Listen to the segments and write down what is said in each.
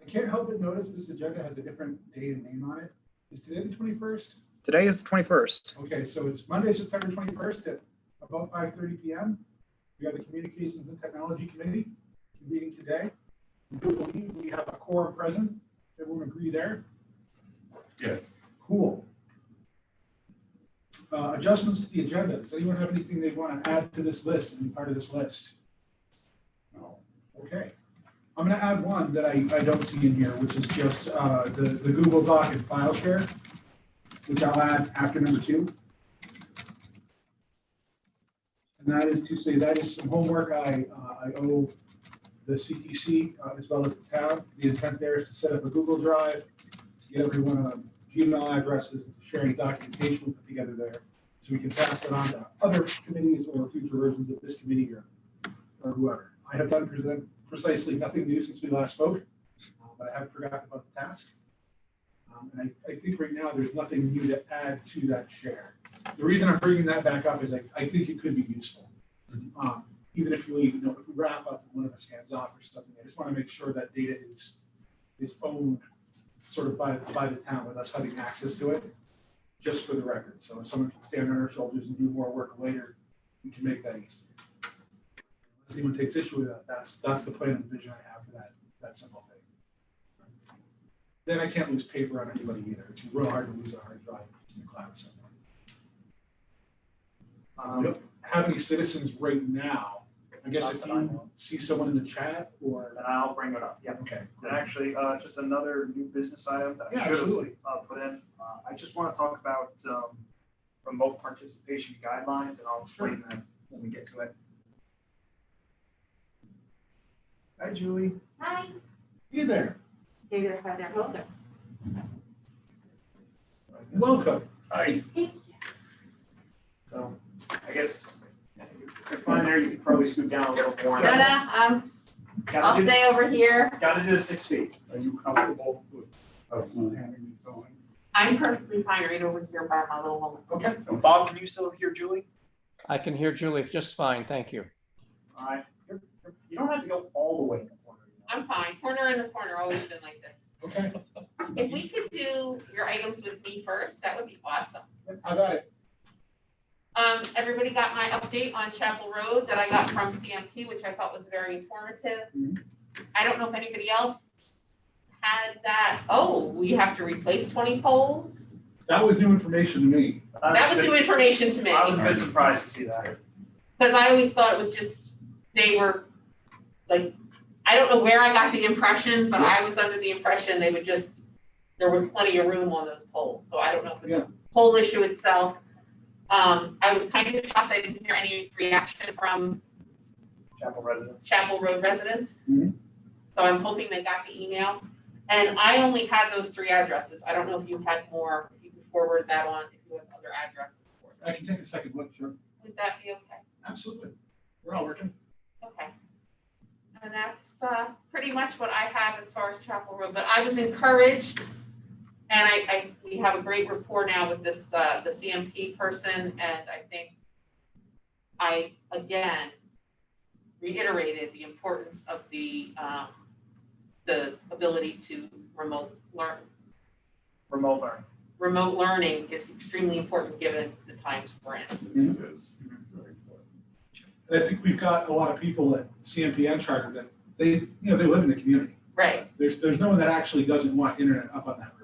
I can't help but notice this agenda has a different day and name on it. Is today the 21st? Today is the 21st. Okay, so it's Monday, September 21st at about 5:30 p.m. We have the Communications and Technology Committee meeting today. We do believe we have a quorum present. Everyone agree there? Yes. Cool. Adjustments to the agenda. Does anyone have anything they want to add to this list, any part of this list? No. Okay. I'm going to add one that I don't see in here, which is just the Google Doc and file share, which I'll add after number 2. And that is to say that is some homework I owe the CTC as well as the town. The intent there is to set up a Google Drive, to get everyone on Gmail addresses, and to share any documentation we put together there, so we can pass that on to other committees or future versions of this committee or whoever. I have done precisely nothing new since we last spoke, but I haven't forgotten about the task. And I think right now there's nothing new to add to that share. The reason I'm bringing that back up is I think it could be useful. Even if we, if we wrap up and one of us hands off or something, I just want to make sure that data is owned sort of by the town with us having access to it, just for the record. So if someone can stand on our shoulders and do more work later, we can make that easy. Unless anyone takes issue with that, that's the plan and vision I have for that simple thing. Then I can't lose paper on anybody either. It's real hard to lose a hard drive in the cloud somewhere. We don't have any citizens right now. I guess if you see someone in the chat or. Then I'll bring it up. Yeah. Okay. And actually, just another new business item that I Yeah, should absolutely. have put in. I just want to talk about remote participation guidelines, and I'll explain that when we get to it. Hi, Julie. Hi. Hey there. Hey there, hi there, welcome. Welcome. Hi. Thank you. So, I guess if you're fine there, you could probably scoot down a little more. No, I'll Gotta do, stay over here. gotta do the 6 feet. Are you comfortable with us not having this on? I'm perfectly fine right over here by my little home. Okay. Bob, can you still hear Julie? I can hear Julie just fine, thank you. All right. You don't have to go all the way in the corner. I'm fine, corner in the corner, always been like this. Okay. If we could do your items with me first, that would be awesome. I got it. Everybody got my update on Chapel Road that I got from CMP, which I thought was very informative. Mhm. I don't know if anybody else had that. Oh, we have to replace 20 poles. That was new information to me. That was new information to me. I was a bit surprised to see that. Because I always thought it was just, they were, like, I don't know where I got the impression, but I was under the impression they would just, there was plenty of room on those poles. So I don't know if it's a pole issue itself. I was kind of shocked I didn't hear any reaction from Chapel residents. Chapel Road residents. Mhm. So I'm hoping they got the email. And I only had those 3 addresses. I don't know if you had more, if you could forward that on, if you have other addresses for them. I can take a second look, sure. Would that be okay? Absolutely. We're all working. Okay. And that's pretty much what I have as far as Chapel Road, but I was encouraged. And we have a great rapport now with this, the CMP person, and I think I, again, reiterated the importance of the ability to remote learn. Remote learning. Remote learning is extremely important given the times we're in. It is very important. And I think we've got a lot of people at CMP and Charter that they live in the community. Right. There's no one that actually doesn't want internet up on that road.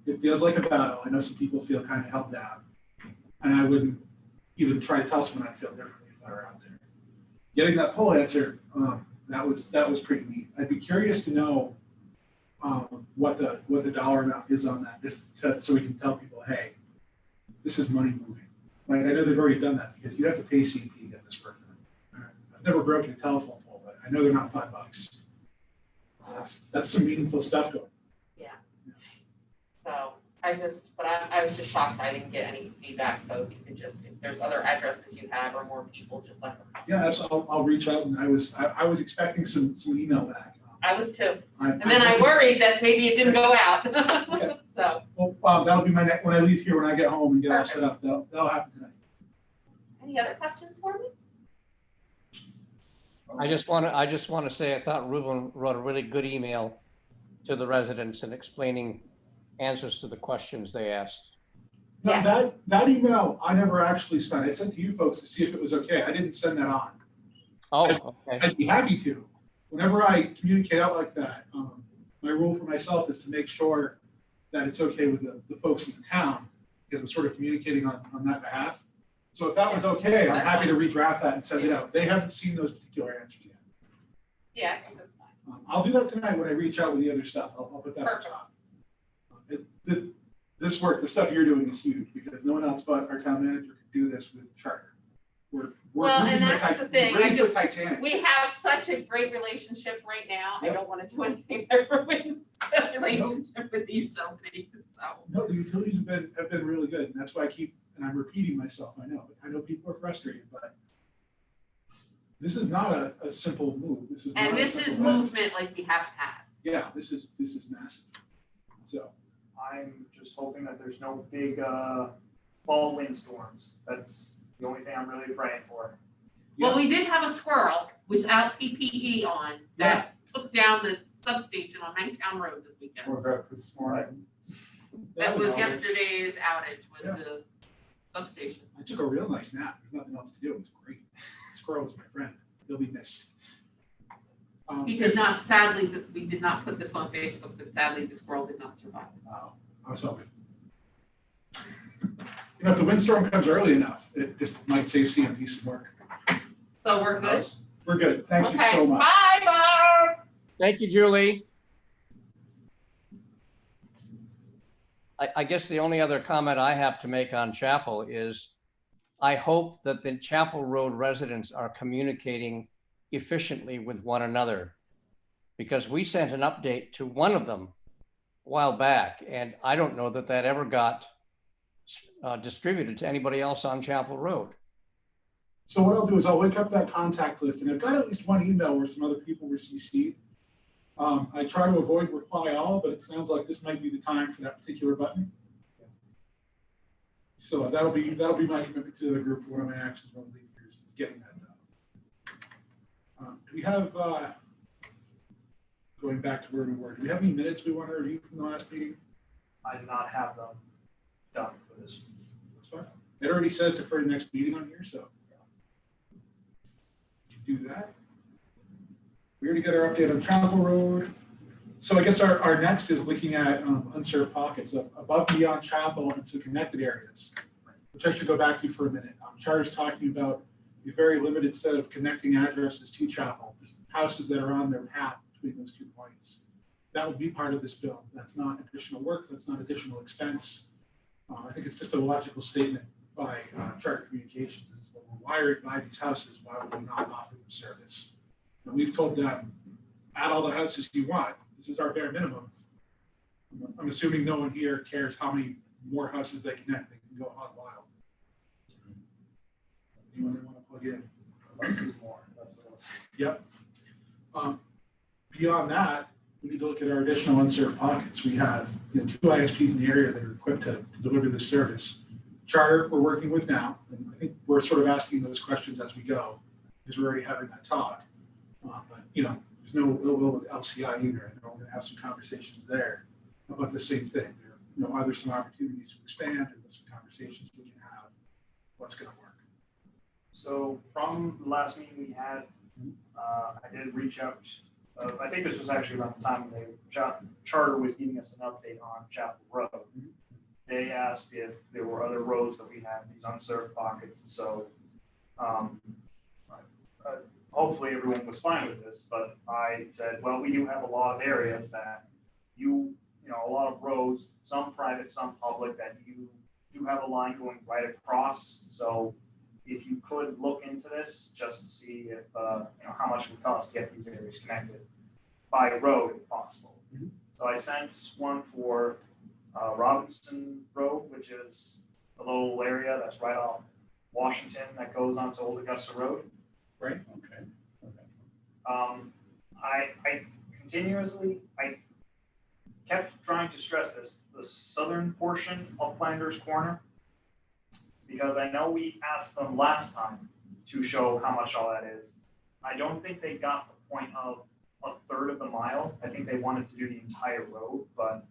It feels like a battle. I know some people feel kind of held down. And I wouldn't even try to tell someone I'd feel differently if I were out there. Getting that poll answer, that was pretty neat. I'd be curious to know what the dollar amount is on that, so we can tell people, hey, this is money moving. Right? I know they've already done that because you have to pay CMP to get this work done. I've never broken a telephone pole, but I know they're not $5. So that's some meaningful stuff going. So I was just shocked I didn't get any feedback. So if you could just, if there's other addresses you have or more people, just let them know. Yeah, I'll reach out, and I was expecting some email back. I was too. And then I worried that maybe it didn't go out. Okay. So. Well, that'll be my next, when I leave here, when I get home and get all set up, that'll happen tonight. Any other questions for me? I just want to say I thought Ruben wrote a really good email to the residents and explaining answers to the questions they asked. No, Yes. that email, I never actually sent. I sent to you folks to see if it was okay. I didn't send that on. Oh, okay. I'd be happy to. Whenever I communicate out like that, my rule for myself is to make sure that it's okay with the folks in the town, because I'm sort of communicating on that behalf. So if that was okay, I'm happy to redraft that and send it out. They haven't seen those particular answers yet. Yeah, I think that's fine. I'll do that tonight when I reach out with the other stuff. I'll put that on Perfect. top. This work, the stuff you're doing is huge, because no one else but our town manager could do this with charter. We're Well, and moving that's the thing, we raised I the Titanic. We have such a great relationship right now. I Yep. don't want to do anything that ruins the relationship with the utilities, so. No, the utilities have been really good, and that's why and I'm repeating myself, I know people are frustrated, but this is not a simple move. This is not And a this simple is lift. movement like we haven't had. Yeah, this is massive. So, I'm just hoping that there's no big fall windstorms. That's the only thing I'm really praying for. Well, we did have a squirrel without PPE on that took down the substation on Ninetown Road this weekend. Was that this morning? That was all. yesterday's outage, was Yeah. the substation. I took a real nice nap. There's nothing else to do. It was great. Squirrel was my friend. He'll be missed. He did not, sadly, we did not put this on Facebook, but sadly the squirrel did not survive. I was hoping. You know, if the windstorm comes early enough, it just might save CMP some work. So we're good? We're good. Thank you Okay. so much. Bye, Barb. Thank you, Julie. I guess the only other comment I have to make on Chapel is I hope that the Chapel Road residents are communicating efficiently with one another, because we sent an update to one of them a while back, and I don't know that that ever got distributed to anybody else on Chapel Road. So what I'll do is I'll wake up that contact list, and I've got at least one email where some other people were CC'd. I try to avoid reply all, but it sounds like this might be the time for that particular button. So that'll be my commitment to the group for one of my actions when we leave here is getting that done. Do we have, going back to where we were, do we have any minutes we want to review from the last meeting? I did not have them done for this. That's fine. It already says defer to next meeting on here, so. You can do that. We already got our update on Chapel Road. So I guess our next is looking at unserved pockets above and beyond Chapel and some connected areas, which I should go back to for a minute. Charter's talking about a very limited set of connecting addresses to Chapel, houses that are on their path between those 2 points. That would be part of this bill. That's not additional work. That's not additional expense. I think it's just a logical statement by Charter Communications. Is when we're wired by these houses, why would we not offer them service? And we've told them, add all the houses you want. This is our bare minimum. I'm assuming no one here cares how many more houses they connect. They can go on wild. Anyone they want to plug in? Less is more, that's what I was saying. Yep. Beyond that, we need to look at our additional unserved pockets. We have 2 ISPs in the area that are equipped to deliver this service. Charter, we're working with now, and I think we're sort of asking those questions as we go, because we're already having that talk. But there's no ill will with LCI either. I know we're going to have some conversations there about the same thing. Are there some opportunities to expand, or there's some conversations we can have? What's going to work? So from the last meeting we had, I did reach out. I think this was actually around the time when Charter was giving us an update on Chapel Road. They asked if there were other roads that we had, these unserved pockets. And so hopefully everyone was fine with this, but I said, well, we do have a lot of areas that a lot of roads, some private, some public, that you do have a line going right across. So if you could look into this just to see if, how much it would cost to get these areas connected by road if possible. Mhm. So I sent one for Robinson Road, which is a little area that's right off Washington that goes onto Old Augusta Road. Right? Okay. I kept trying to stress this, the southern portion of Flanders Corner, because I know we asked them last time to show how much all that is. I don't think they got the point of a third of the mile. I think they wanted to do the entire road, but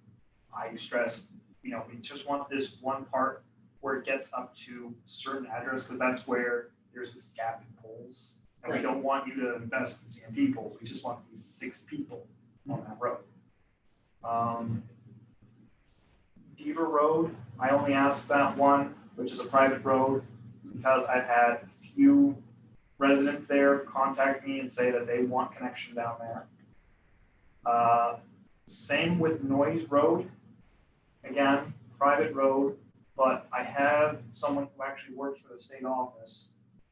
I stressed, we just want this one part where it gets up to a certain address, because that's where there's this gap in poles. And we Right. don't want you to invest in CMP poles, we just want these 6 people on that road. Beaver Road, I only asked that one, which is a private road, because I've had a few residents there contact me and say that they want connection down there. Same with Noise Road, again, private road, but I have someone who actually works for the state office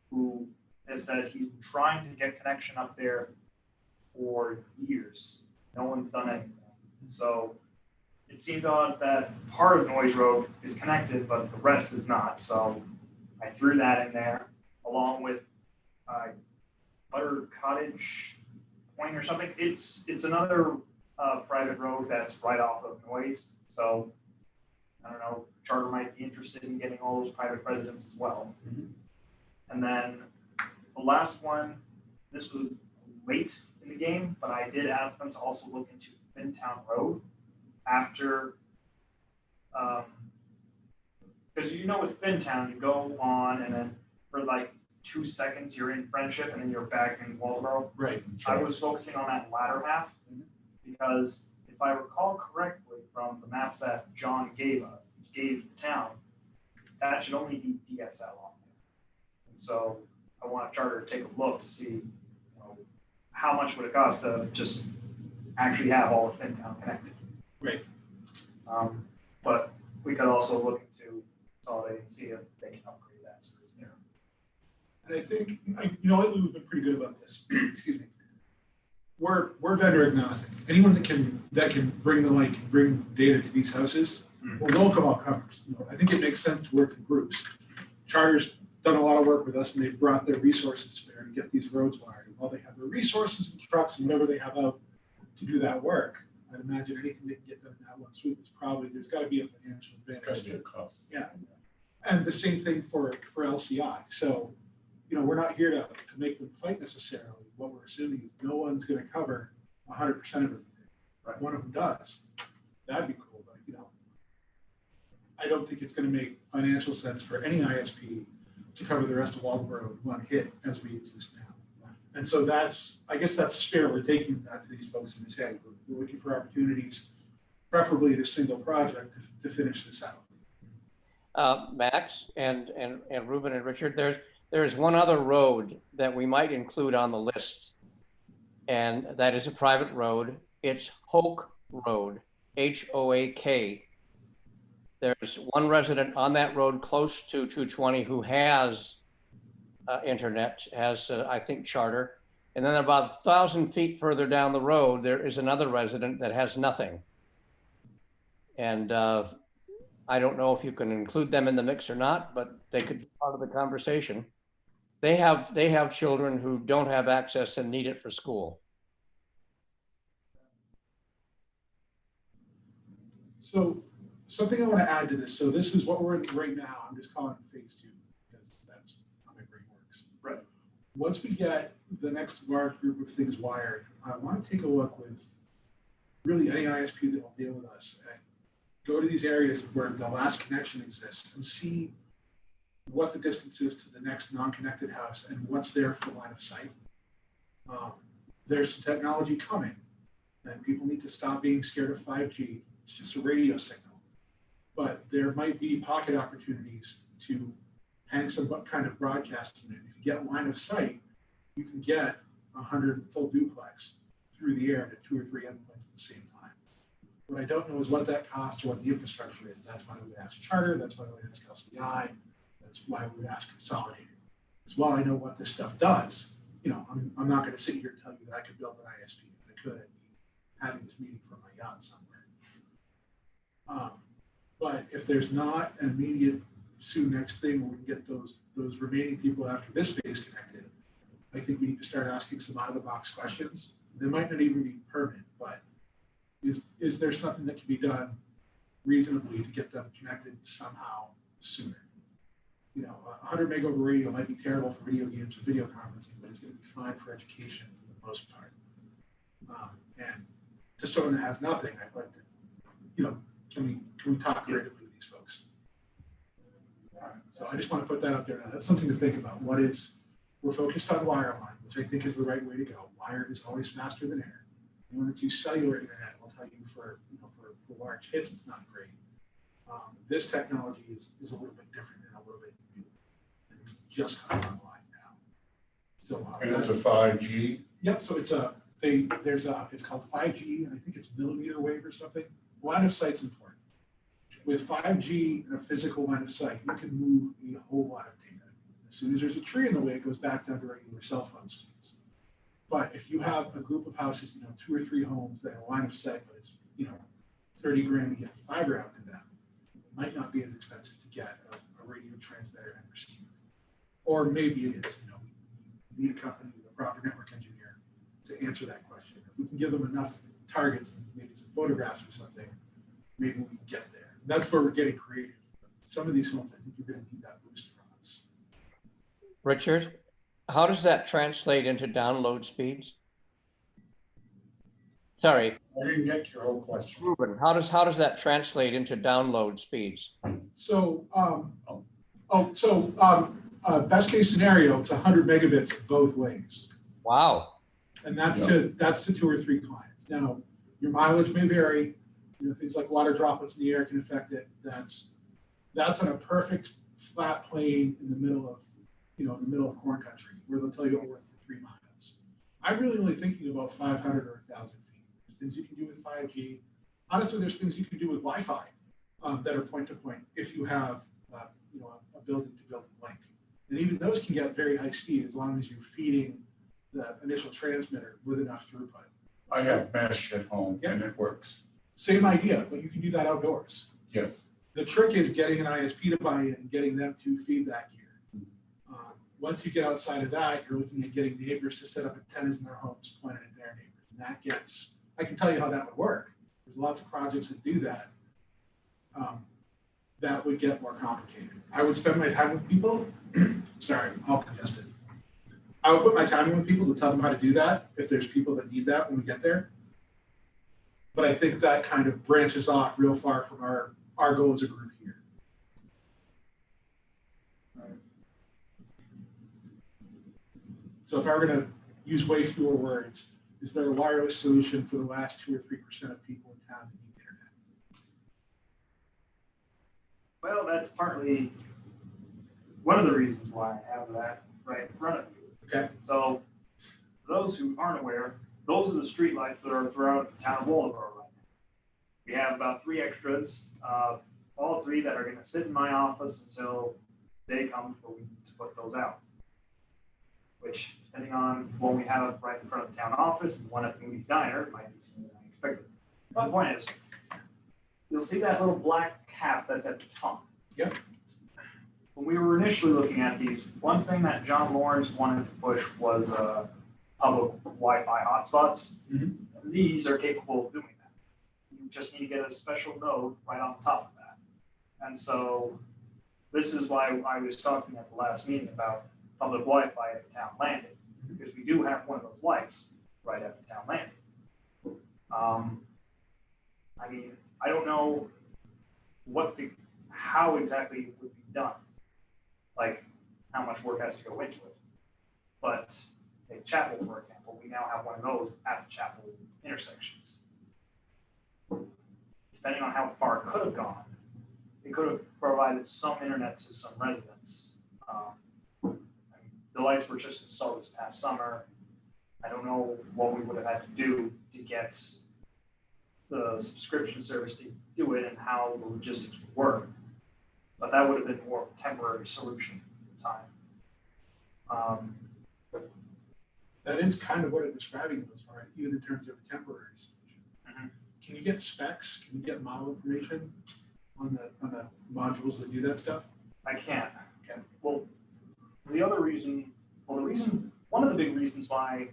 who has said he's trying to get connection up there for years. No one's done anything. So it seemed odd that part of Noise Road is connected, but the rest is not. So I threw that in there along with Butter Cottage Point or something. It's another private road that's right off of Noise. So I don't know, Charter might be interested in getting all those private residents as well. And then the last one, this was late in the game, but I did ask them to also look into Finntown Road after, because with Finntown, you go on and then for like 2 seconds you're in Friendship and then you're back in Waldeboro. Right. I was focusing on that latter half because if I recall correctly from the maps that John gave the town, that should only be DSL on there. And so I want Charter to take a look to see how much would it cost to just actually have all of Finntown connected. Right. But we could also look into consolidating and see if they can upgrade that. So it's there. And I think, lately we've been pretty good about this. Excuse me. We're vendor agnostic. Anyone that can bring the light, can bring data to these houses, we're welcome all comers. I think it makes sense to work in groups. Charter's done a lot of work with us, and they've brought their resources to bear to get these roads wired. And while they have their resources and trucks and whatever they have out to do that work, I'd imagine anything they can get done in that one swoop is probably, there's got to be a financial advantage to it. cost. Yeah. And the same thing for LCI. So, we're not here to make them fight necessarily. What we're assuming is no one's going to cover 100% of everything. Right. One of them does. That'd be cool, but I don't think it's going to make financial sense for any ISP to cover the rest of Waldeboro in one hit as we exist now. And so I guess that's the spirit we're taking that to these folks in this head. We're looking for opportunities, preferably in a single project, to finish this out. Max and Ruben and Richard, there's one other road that we might include on the list, and that is a private road. It's Hoak Road, Hoak. There's one resident on that road close to 220 who has internet, has I think Charter, and then about 1,000 feet further down the road there is another resident that has nothing. And I don't know if you can include them in the mix or not, but they could be part of the conversation. They have children who don't have access and need it for school. So something I want to add to this. So this is what we're in right now. I'm just calling it phase 2 because that's how my brain works. Right. Once we get the next large group of things wired, I want to take a look with really any ISP that will deal with us and go to these areas where the last connection exists and see what the distance is to the next non-connected house and what's there for line of sight. There's some technology coming, and people need to stop being scared of 5G. It's just a radio signal. But there might be pocket opportunities to hang some kind of broadcast unit. If you get line of sight, you can get 100 full duplex through the air to 2 or 3 endpoints at the same time. What I don't know is what that costs or what the infrastructure is. That's why we would ask Charter. That's why we would ask LCI. That's why we would ask Consolidated. Because while I know what this stuff does, I'm not going to sit here and tell you that I could build an ISP. If I could, I'd be having this meeting from my yacht somewhere. But if there's not an immediate soon next thing where we can get those remaining people after this phase connected, I think we need to start asking some out of the box questions. They might not even be permanent, but is there something that can be done reasonably to get them connected somehow sooner? 100 meg over radio might be terrible for video games or video conferencing, but it's going to be fine for education for the most part. And to someone that has nothing, I'd like to, can we talk creatively with these folks? So I just want to put that out there now. That's something to think about. We're focused on wireline, which I think is the right way to go. Wired is always faster than air. You want to do cellular internet, I'll tell you for large hits, it's not great. This technology is a little bit different and a little bit new. And it's just coming online now. So And it's a 5G. Yep. So it's it's called 5G, and I think it's millimeter wave or something. Line of sight's important. With 5G and a physical line of sight, you can move a whole lot of data. As soon as there's a tree in the way, it goes back down to regular cell phone speeds. But if you have a group of houses, 2 or 3 homes that are line of sight, but it's 30 grand to get fiber out to them, it might not be as expensive to get a radio transmitter and receiver. Or maybe it is. You need a company with a proper network engineer to answer that question. If we can give them enough targets, maybe some photographs or something, maybe we can get there. That's where we're getting creative. Some of these homes, I think you're going to need that boost from us. Richard, how does that translate into download speeds? Sorry, I didn't get your whole question. Ruben, how does that translate into download speeds? So, best case scenario, it's 100 megabits both ways. Wow. And that's to 2 or 3 clients. Now, your mileage may vary. Things like water droplets in the air can affect it. That's on a perfect flat plain in the middle of corn country where they'll tell you it'll work for 3 miles. I'm really only thinking about 500 or 1,000 feet. There's things you can do with 5G. Honestly, there's things you can do with Wi-Fi that are point to point if you have a building to building link. And even those can get very high speed as long as you're feeding the initial transmitter with enough throughput. I have mesh at home and it works. Same idea, but you can do that outdoors. Yes. The trick is getting an ISP to buy in and getting them to feed that gear. Once you get outside of that, you're looking at getting neighbors to set up antennas in their homes pointed at their neighbors. And I can tell you how that would work. There's lots of projects that do that. That would get more complicated. I would spend my time with people. Sorry, I'm all congested. I would put my time in with people to tell them how to do that if there's people that need that when we get there. But I think that kind of branches off real far from our goal as a group here. So if I were going to use way fewer words, is there a wireless solution for the last 2 or 3% of people in town that need the internet? Well, that's partly one of the reasons why I have that right in front of you. Okay. So, for those who aren't aware, those are the streetlights that are throughout the town of Waldeboro right now. We have about 3 extras, all 3 that are going to sit in my office until day comes where we need to put those out. Which, depending on what we have right in front of the town office and one at Moody's Diner, might be something I expected. But the point is, you'll see that little black cap that's at the top. Yep. When we were initially looking at these, one thing that John Lawrence wanted to push was public Wi-Fi hotspots. Mhm. And these are capable of doing that. You just need to get a special node right on top of that. And so this is why I was talking at the last meeting about public Wi-Fi at the town landing, because we do have one of those lights right at the town landing. I mean, I don't know how exactly it would be done, like how much work has to go into it. But at Chapel, for example, we now have one of those at the Chapel intersections. Depending on how far it could have gone, it could have provided some internet to some residents. The lights were just installed this past summer. I don't know what we would have had to do to get the subscription service to do it and how the logistics would work. But that would have been more of a temporary solution at the time. That is kind of what I'm describing as far, even in terms of a temporary solution. Mhm. Can you get specs? Can you get model information on the modules that do that stuff? I can't. Okay. Well, one of the big reasons why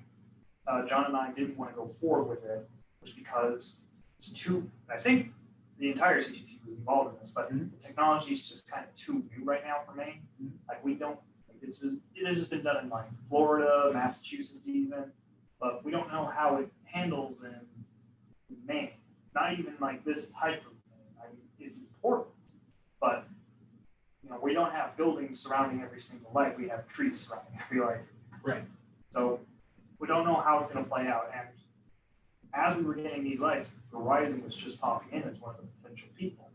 John and I didn't want to go forward with it was because I think the entire CTC was involved in this, but Mhm. the technology is just kind of too new right now for me. Mhm. Like this has been done in like Florida, Massachusetts even, but we don't know how it handles in Maine. Not even like this type of Maine. I mean, it's important, but you know, we don't have buildings surrounding every single light. We have trees surrounding every light. Right. So we don't know how it's going to play out. And as we were getting these lights, Verizon was just popping in as one of the potential people.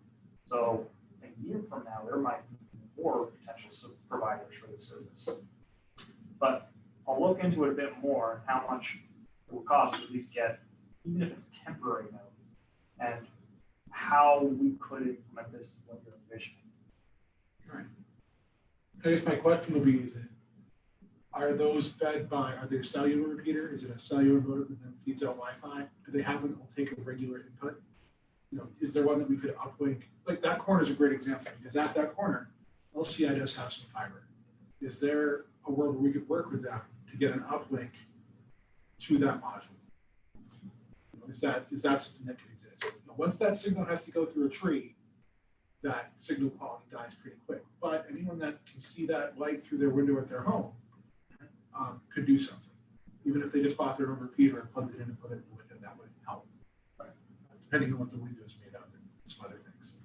So a year from now, there might be more potential providers for this service. But I'll look into it a bit more, how much it will cost to at least get, even if it's temporary node, and how we could implement this in what you're envisioning. Right. I guess my question would be, is it, are those fed by, are they a cellular repeater? Is it a cellular modem that then feeds out Wi-Fi? Do they have one that will take a regular input? You know, is there one that we could uplink? Like that corner is a great example because at that corner, LCI does have some fiber. Is there a world where we could work with them to get an uplink to that module? You know, is that something that could exist? You know, once that signal has to go through a tree, that signal quality dies pretty quick. But anyone that can see that light through their window at their home could do something. Even if they just bought their own repeater and plugged it in and put it in the window, that would help. Depending on what the window is made of and some other things.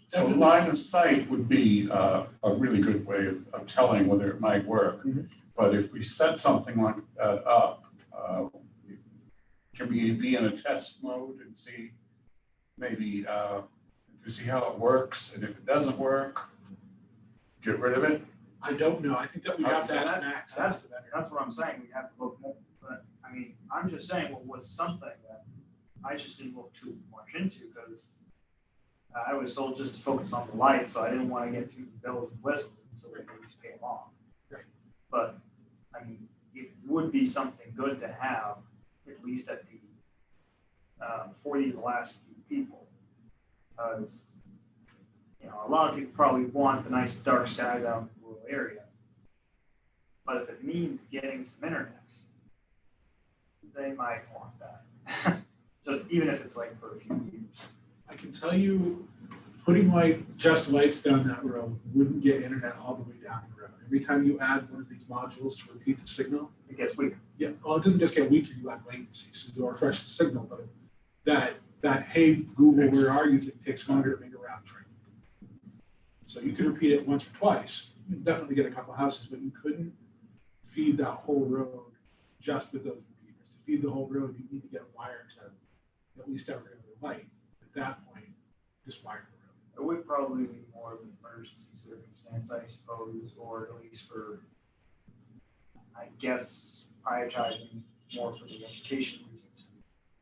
So line of sight would be a really good way of telling whether it might work. Mhm. But if we set something like that up, can we be in a test mode and see maybe to see how it works? And if it doesn't work, get rid of it? I don't know. I think that we have to ask Max. That's what I'm saying. We have to look more. But I mean, I'm just saying what was something that I just didn't look too much into because I was told just to focus on the lights, so I didn't want to get too bells and whistles, so we could just pay them off. Right. But I mean, it would be something good to have, at least at the for these last few people, because you know a lot of people probably want the nice dark skies out in the rural area, but if it means getting some internet, they might want that. Just even if it's like for a few years. I can tell you, putting just lights down that road wouldn't get internet all the way down the road. Every time you add one of these modules to repeat the signal, It gets weaker. yeah, well, it doesn't just get weaker, you add latency, so you'll refresh the signal, but that hey Google, where are you? It takes longer to make a round trip. So you could repeat it once or twice. You can definitely get a couple houses, but you couldn't feed that whole road just with those repeaters. To feed the whole road, you need to get a wire to at least every other light. At that point, just wire the road. It would probably be more of an emergency circumstance, I suppose, or at least for, I guess, prioritizing more for the education reasons.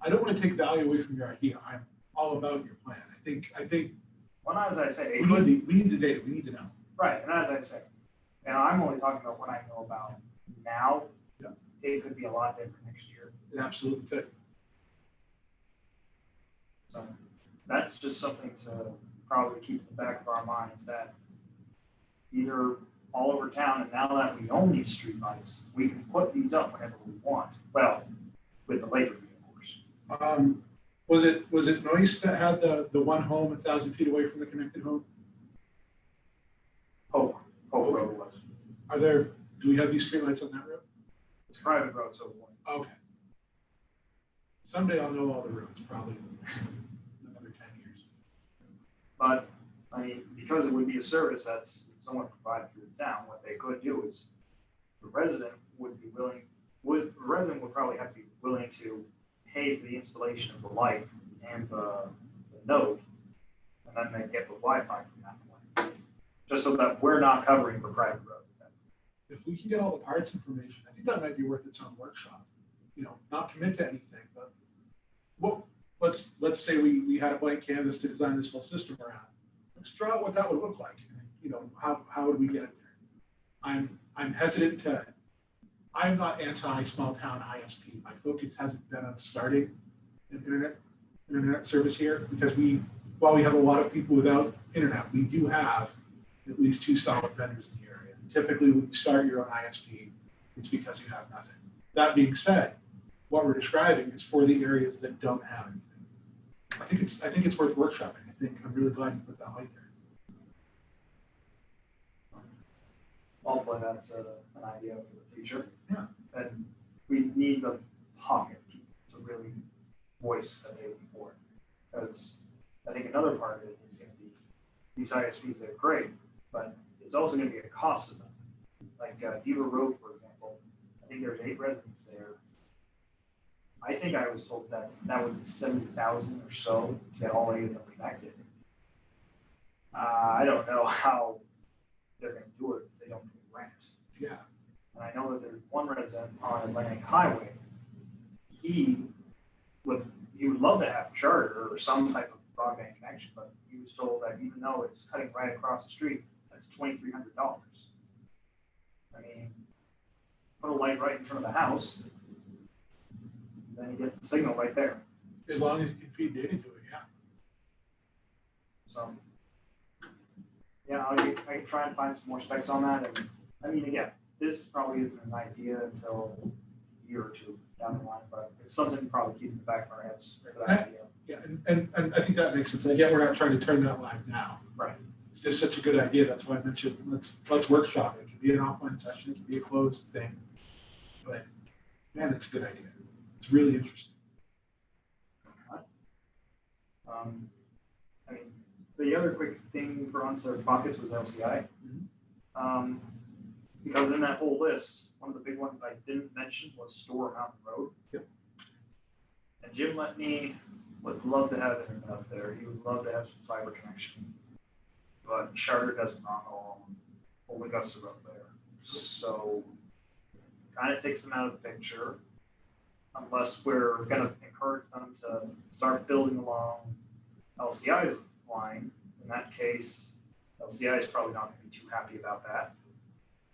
I don't want to take value away from your idea. I'm all about your plan. I think Well, as I say, we need the data. We need to know. right, and as I say, and I'm only talking about what I know about now. Yeah. It could be a lot different next year. It absolutely could. So that's just something to probably keep in the back of our minds that these are all over town, and now that we own these streetlights, we can put these up whenever we want. Well, with the labor fee, of course. Was it Noyce that had the one home 1,000 feet away from the connected home? Hope Road was. Do we have these streetlights on that road? It's a private road, so Okay. Someday I'll know all the roads, probably in another 10 years. but I mean, because it would be a service that's somewhat provided through the town, what they could do is the resident would probably have to be willing to pay for the installation of the light and the node, and then they get the Wi-Fi from that point. Just so that we're not covering the private road. If we can get all the parts information, I think that might be worth its own workshop. You know, not commit to anything, but let's say we had a blank canvas to design this whole system around. Let's draw out what that would look like. You know, how would we get it there? I'm hesitant to. I'm not anti small town ISP. My focus hasn't been on starting an internet service here because while we have a lot of people without internet, we do have at least 2 solid vendors in the area. Typically, when you start your own ISP, it's because you have nothing. That being said, what we're describing is for the areas that don't have anything. I think it's worth workshopping. I'm really glad you put that light there. Hopefully that's an idea for the future. Yeah. And we need the pocket to really voice that they would for it. Because I think another part of it is gonna be, these ISPs, they're great, but it's also gonna be a cost to them. Like Beaver Road, for example, I think there's 8 residents there. I think I was told that that would be 70,000 or so to get all 8 of them connected. I don't know how they're gonna do it if they don't pay rent. Yeah. And I know that there's one resident on Atlantic Highway. He would love to have charter or some type of broadband connection, but he was told that even though it's cutting right across the street, that's $2,300. I mean, put a light right in front of the house, then he gets the signal right there. As long as you can feed data to it, yeah. So, yeah, I can try and find some more specs on that. And I mean, again, this probably isn't an idea until a year or 2 down the line, but it's something to probably keep in the back of our heads for that idea. Yeah, and I think that makes sense. Again, we're not trying to turn that live now. Right. It's just such a good idea. That's why I mentioned, let's workshop it. It can be an offline session, it can be a closed thing. But man, that's a good idea. It's really interesting. I mean, the other quick thing for unserved pockets was LCI. Because in that whole list, one of the big ones I didn't mention was Store Mountain Road. Yep. And Jim would love to have internet up there. He would love to have some fiber connection. But Charter doesn't own Old Augusta Road there. So kind of takes them out of the picture. Unless we're going to encourage them to start building along LCI's line. In that case, LCI is probably not going to be too happy about that,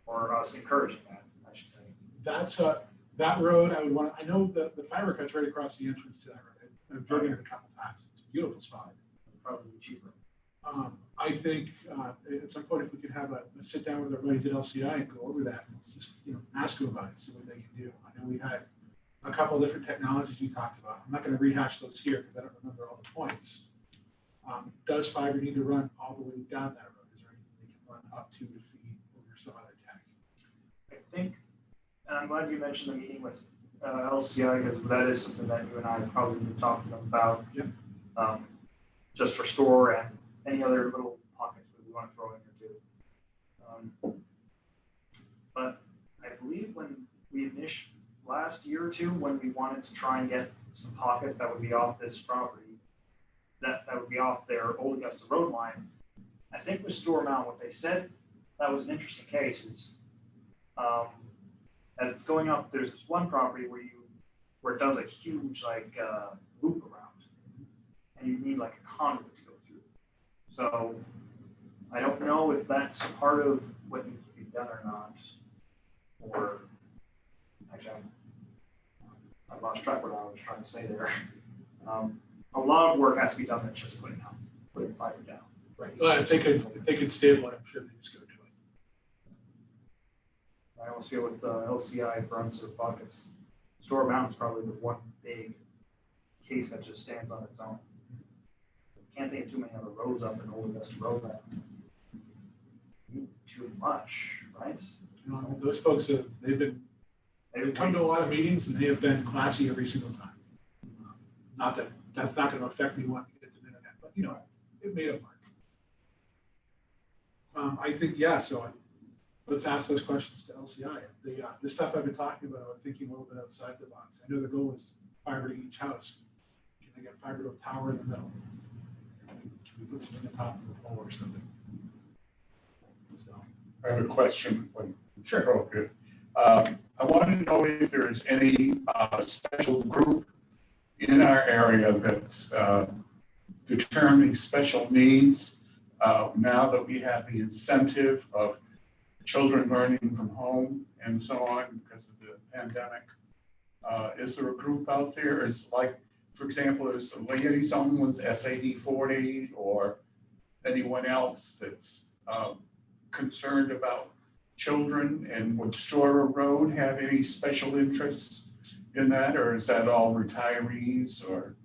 or us encouraging that, I should say. That's that road. I know the fiber cuts right across the entrance to that road. I've driven it a couple times. It's a beautiful spot. Probably cheaper. I think at some point if we could have a sit down with our buddies at LCI and go over that, and let's just ask them about it, see what they can do. I know we had a couple of different technologies we talked about. I'm not going to rehash those here because I don't remember all the points. Does fiber need to run all the way down that road? Is there anything they can run up to feed over some other tech? I think, and I'm glad you mentioned the meeting with LCI, because that is something that you and I probably need to talk to them about. Yep. Just for store and any other little pockets that we want to throw in here too. But I believe when we initially, last year or 2, when we wanted to try and get some pockets that would be off this property, that would be off their Old Augusta Road line, I think with Store Mountain, what they said, that was an interesting case is, as it's going up, there's this one property where it does a huge loop around, and you need like a conduit to go through. So I don't know if that's part of what needs to be done or not, or actually I lost track of what I was trying to say there. A lot of work has to be done than just putting fiber down. Right. Well, if they could stable it, I'm sure they just go do it. I almost feel with LCI for unserved pockets, Store Mountain's probably the one big case that just stands on its own. Can't think of too many other roads up in Old Augusta Road that need too much, right? Those folks they've come to a lot of meetings and they have been classy every single time. Not that that's not going to affect me wanting to get to the internet, but it made it work. I think, so let's ask those questions to LCI. The stuff I've been talking about, I'm thinking a little bit outside the box. I know the goal is fiber to each house. Can they get fiber to a tower in the middle? Can we put something on top of the pole or something? So, I have a question when sure. appropriate. I want to know if there is any special group in our area that's determining special needs now that we have the incentive of children learning from home and so on because of the pandemic. Is there a group out there? Is for example, is the liaison with SAD 40 or anyone else that's concerned about children, and would Storer Road have any special interests in that, or is that all retirees, or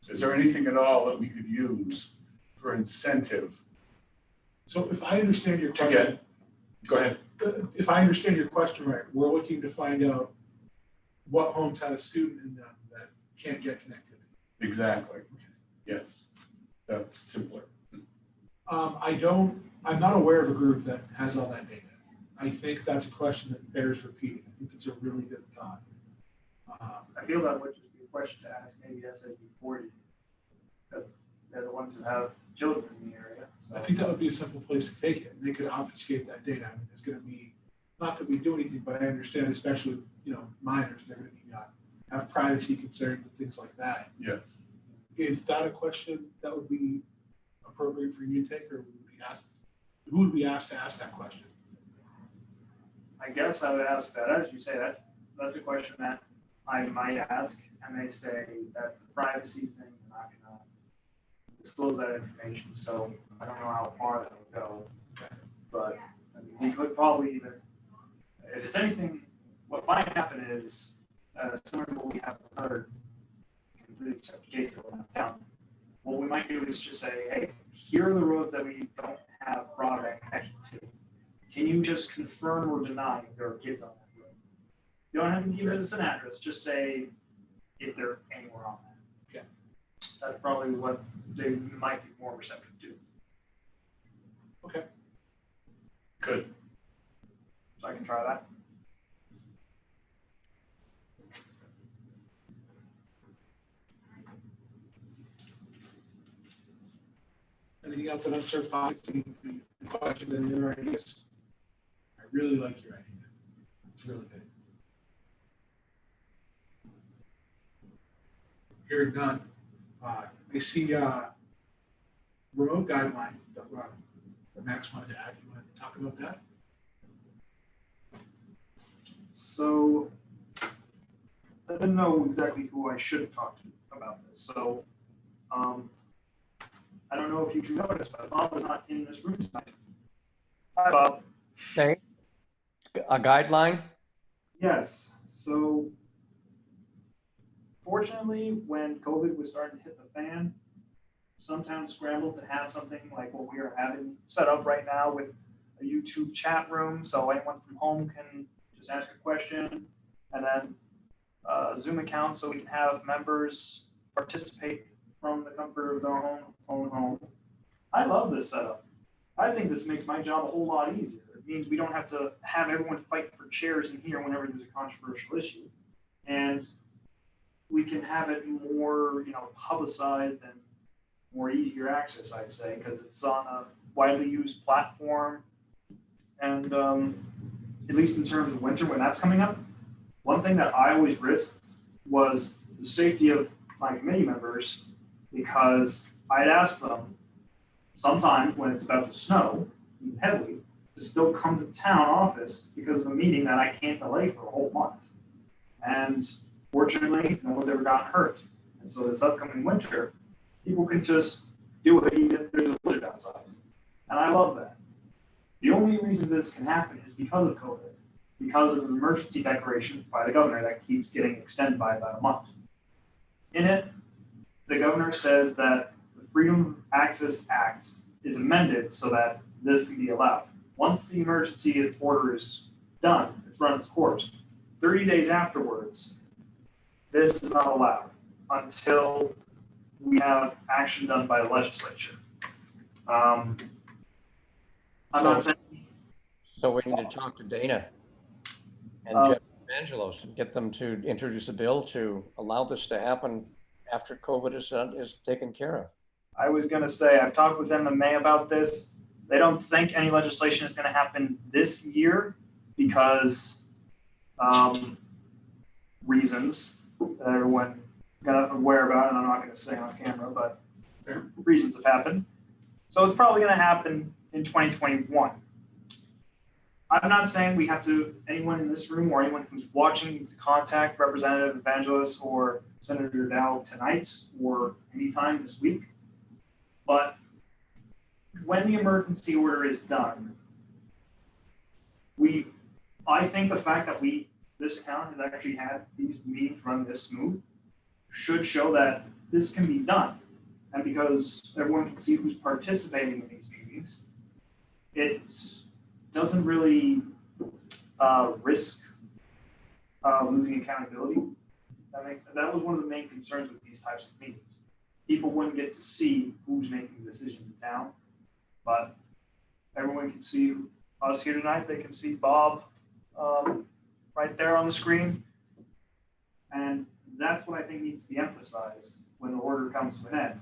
is there anything at all that we could use for incentive? So if I understand your question, Go ahead. If I understand your question right, we're looking to find out what homes had a student in them that can't get connectivity? Exactly. Yes, that's simpler. I'm not aware of a group that has all that data. I think that's a question that bears repeating. I think it's a really good thought. I feel that would just be a question to ask maybe SAB 40, because they're the ones who have children in the area. So. I think that would be a simple place to take it, and they could obfuscate that data. I mean, there's gonna be, not that we do anything, but I understand, especially with, minors, they're gonna be, have privacy concerns and things like that. Yes. Is that a question that would be appropriate for you to take, or would we be asked, who would be asked to ask that question? I guess I would ask that, as you say, that's a question that I might ask, and they say that the privacy thing, they're not gonna disclose that information, so I don't know how far that would go. Okay. But I mean, we could probably even, if it's anything, what might happen is, similar to what we have heard, completely separate case that we're not down. What we might do is just say, hey, here are the roads that we don't have broadband connection to. Can you just confirm or deny if there are kids on that road? You don't have to give us an address, just say if they're anywhere on that. Okay. That's probably what they might be more receptive to. Okay. Good. So I can try that. Anything else on unserved pockets? Any questions in your ideas? I really like your idea. It's really good. Hearing none. I see remote guideline that Max wanted to add. You want to talk about that? So I didn't know exactly who I should talk to about this. So I don't know if you two noticed, but Bob is not in this room tonight. Hi, Bob. Okay. A guideline? Yes. So fortunately, when COVID was starting to hit the fan, some towns scrambled to have something like what we are having set up right now with a YouTube chat room. So anyone from home can just ask a question, and then a Zoom account so we can have members participate from the comfort of their own home. I love this setup. I think this makes my job a whole lot easier. It means we don't have to have everyone fight for chairs in here whenever there's a controversial issue. And we can have it more, publicized and more easier access, I'd say, because it's on a widely used platform. And at least in terms of winter, when that's coming up, one thing that I always risked was the safety of my committee members, because I'd ask them sometimes when it's about to snow heavily to still come to the town office because of a meeting that I can't delay for a whole month. And fortunately, no one's ever gotten hurt. And so this upcoming winter, people can just do it even if there's a blizzard outside. And I love that. The only reason this can happen is because of COVID, because of an emergency declaration by the governor that keeps getting extended by about a month. In it, the governor says that the Freedom Access Act is amended so that this can be allowed. Once the emergency order is done, it's run its course, 30 days afterwards, this is not allowed until we have action done by the legislature. I'm not saying. So we need to talk to Dana and Jeff Evangelos and get them to introduce a bill to allow this to happen after COVID is taken care of. I was going to say, I've talked with MMA about this. They don't think any legislation is going to happen this year because reasons that everyone got aware about, and I'm not going to say on camera, but reasons have happened. So it's probably going to happen in 2021. I'm not saying we have to, anyone in this room or anyone who's watching, to contact Representative Evangelos or Senator Dow tonight or anytime this week. But when the emergency order is done, I think the fact that this town has actually had these meetings run this smooth should show that this can be done. And because everyone can see who's participating in these meetings, it doesn't really risk losing accountability. That was one of the main concerns with these types of meetings. People wouldn't get to see who's making the decisions in town, but everyone can see us here tonight. They can see Bob right there on the screen. And that's what I think needs to be emphasized when the order comes to an end.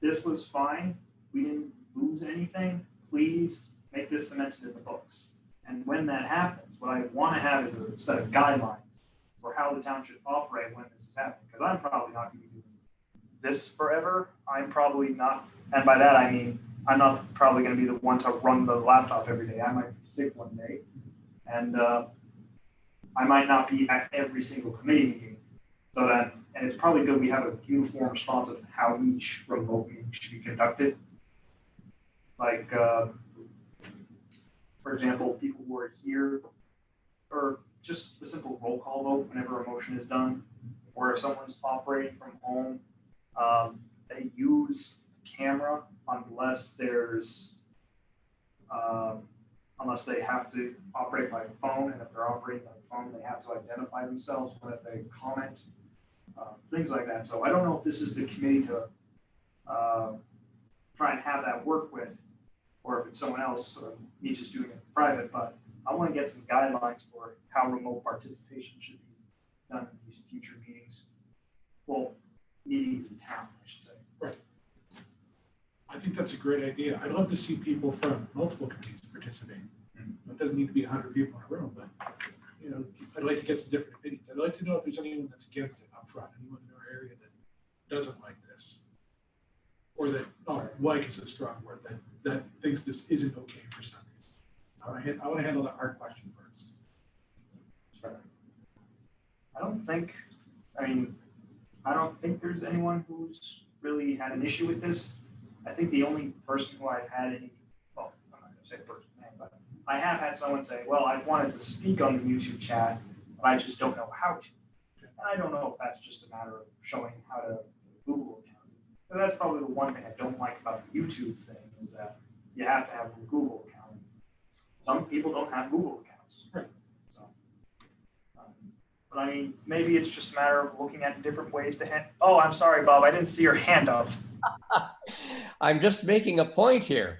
This was fine. We didn't lose anything. Please make this cemented in the books. And when that happens, what I want to have is a set of guidelines for how the town should operate when this is happening. Because I'm probably not going to be doing this forever. I'm probably not, and by that I mean I'm not probably going to be the one to run the laptop every day. I might be sick one day, and I might not be at every single committee meeting. So that, and it's probably good we have a uniform response of how each remote meeting should be conducted. Like, for example, people who are here, or just the simple roll call vote whenever a motion is done, or if someone's operating from home, they use the camera unless there's, unless they have to operate by phone, and if they're operating by phone, they have to identify themselves when they comment, things like that. So I don't know if this is the committee to try and have that work with, or if it's someone else, me just doing it private, but I want to get some guidelines for how remote participation should be done in these future meetings. Well, meetings in town, I should say. Right. I think that's a great idea. I'd love to see people from multiple committees participate. It doesn't need to be 100 people in a room, but you know, I'd like to get some different opinions. I'd like to know if there's anyone that's against it up front, anyone in our area that doesn't like this, or that like is a strong word, that thinks this isn't okay for some reason. I want to handle that hard question first. I don't think there's anyone who's really had an issue with this. I think the only person who I've had any, well, I'm not going to say person name, but I have had someone say, well, I wanted to speak on the YouTube chat, but I just don't know how to. And I don't know if that's just a matter of showing how to Google account. But that's probably the one thing I don't like about the YouTube thing is that you have to have a Google account. Some people don't have Google accounts. Right. So, but I mean, maybe it's just a matter of looking at different ways to hand. Oh, I'm sorry, Bob. I didn't see your hand up. I'm just making a point here.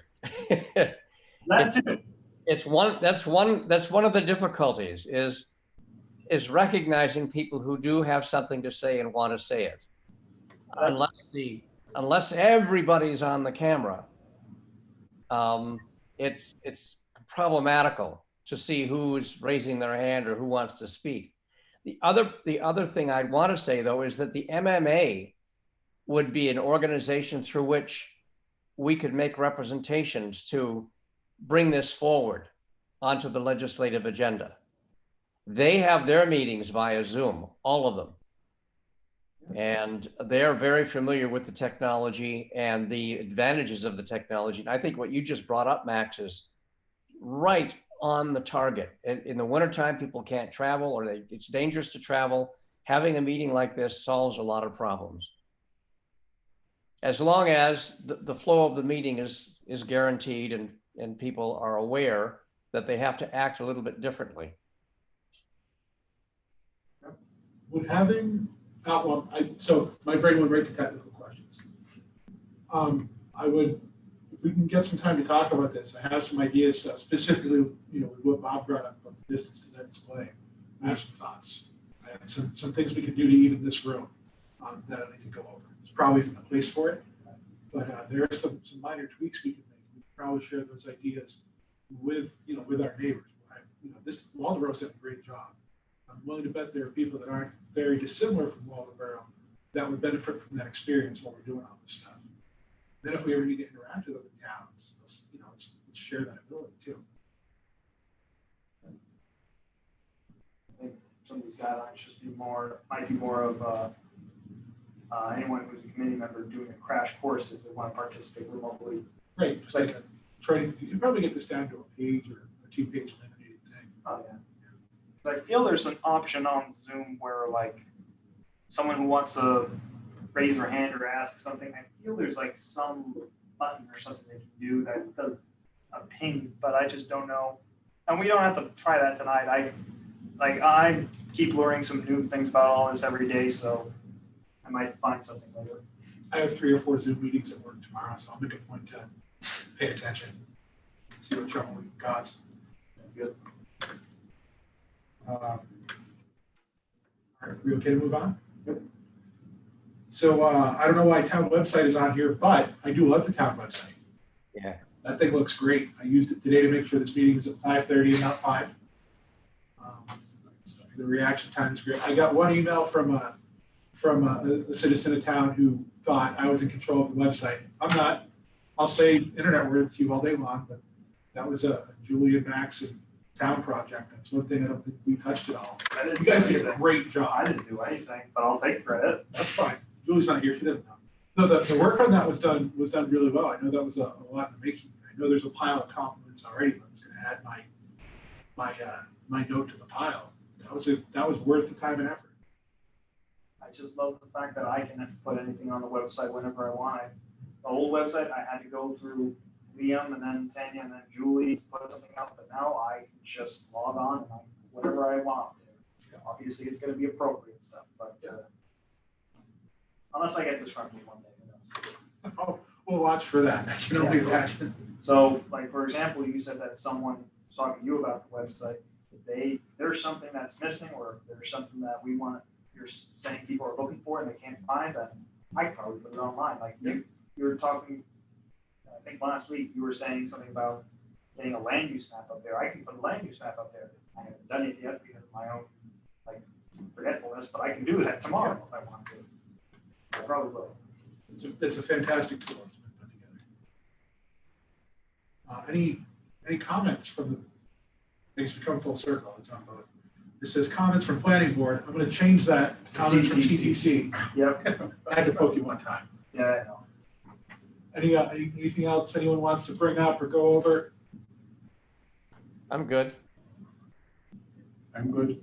That's it. That's one of the difficulties is recognizing people who do have something to say and want to say it. Unless everybody's on the camera, it's problematical to see who's raising their hand or who wants to speak. The other thing I'd want to say though is that the MMA would be an organization through which we could make representations to bring this forward onto the legislative agenda. They have their meetings via Zoom, all of them. And they're very familiar with the technology and the advantages of the technology. And I think what you just brought up, Max, is right on the target. In the wintertime, people can't travel, or it's dangerous to travel. Having a meeting like this solves a lot of problems. As long as the flow of the meeting is guaranteed and people are aware that they have to act a little bit differently. Would having, so my brain went right to technical questions. I would, if we can get some time to talk about this, I have some ideas specifically, with what Bob brought up about the distance to that display. I have some thoughts. I have some things we could do to even this room that I need to go over. There's probably isn't a place for it, but there are some minor tweaks we can make. We can probably share those ideas with our neighbors. This Waldeboro's done a great job. I'm willing to bet there are people that aren't very dissimilar from Waldeboro that would benefit from that experience while we're doing all this stuff. Then if we ever need to interact with them in town, let's share that ability too. I think some of these guidelines might be more of anyone who's a committee member doing a crash course if they want to participate remotely. Right, just like you can probably get this down to a page or a 2-page laminated thing. Oh yeah. I feel there's an option on Zoom where like someone who wants to raise their hand or ask something, I feel there's like some button or something they can do that does a ping, but I just don't know. And we don't have to try that tonight. like I keep learning some new things about all this every day, so I might find something later. I have 3 or 4 Zoom meetings at work tomorrow, so I'll make a point to pay attention, see what trouble we can cause. That's good. All right, we okay to move on? Yep. So I don't know why town website is on here, but I do love the town website. Yeah. That thing looks great. I used it today to make sure this meeting was at 5:30 and not 5. The reaction time is great. I got one email from a citizen of town who thought I was in control of the website. I'm not. I'll say internet words to you all day long, but that was a Julia Max and town project. That's one thing I don't think we touched at all. I didn't You guys do did a anything. great I job. didn't do anything, but I'll take credit. That's fine. Julie's not here. She doesn't know. No, the work on that was done really well. I know that was a lot in the making. I know there's a pile of compliments already, but I was going to add my note to the pile. That was worth the time and effort. I just love the fact that I can put anything on the website whenever I want. The old website, I had to go through Liam and then Tanya and then Julie to put something out, but now I can just log on and I whatever I want. Obviously, it's going to be appropriate stuff, but unless I get this from you one day, who knows? Oh, we'll watch for that. I can only imagine. So, like, for example, you said that someone was talking to you about the website. If there's something that's missing or if there's something that we want, you're saying people are looking for and they can't find, then I could probably put it online. Like you were talking, I think last week, you were saying something about getting a land use map up there. I can put a land use map up there. I haven't done it yet because of my own, like, forgetfulness, but I can do that tomorrow if I want to. I probably will. It's a fantastic tool. It's been put together. Any comments from the, thanks for coming full circle. It's on both. This says comments from planning board. I'm going to change that to comments from TTC. Yep. I had to poke you one time. Yeah, I know. Anything else anyone wants to bring up or go over? I'm good. I'm good.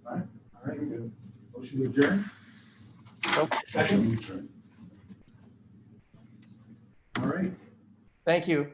All right, good. Motion to adjourn? Nope. Second? All right. Thank you.